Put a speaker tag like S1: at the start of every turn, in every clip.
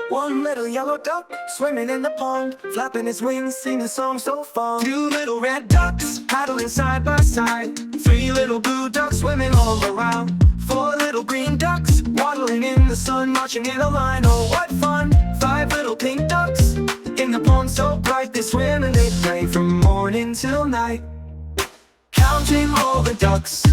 S1: One little yellow duck swimming in the pond, flapping his wings, singing a song so fun. Two little red ducks paddling side by side. Three little blue ducks swimming all around. Four little green ducks waddling in the sun, marching in a line. Oh, what fun! Five little pink ducks in the pond so bright, they swim and they play from morning till night. Counting all the ducks,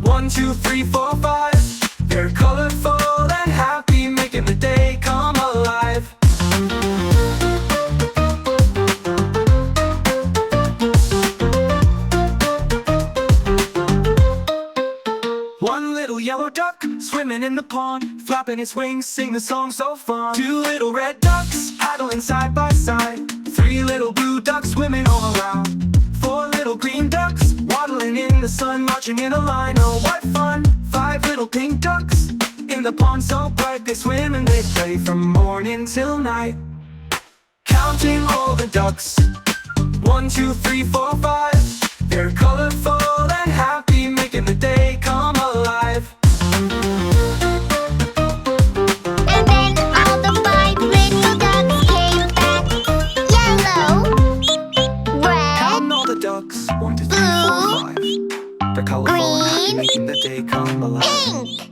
S1: 1, 2, 3, 4, 5. They're colorful and happy, making the day come alive. One little yellow duck swimming in the pond, flapping its wings, sing the song so fun. Two little red ducks paddling side by side. Three little blue ducks swimming all around. Four little green ducks waddling in the sun, marching in a line. Oh, what fun! Five little pink ducks in the pond so bright, they swim and they play from morning till night. Counting all the ducks, 1, 2, 3, 4, 5. They're colorful and happy, making the day come alive.
S2: And then all the 5 little ducks came back. Yellow, red,
S1: Count all the ducks, 1, 2, 3, 4, 5. They're colorful and happy,
S2: green,
S1: making the day come alive.
S2: pink.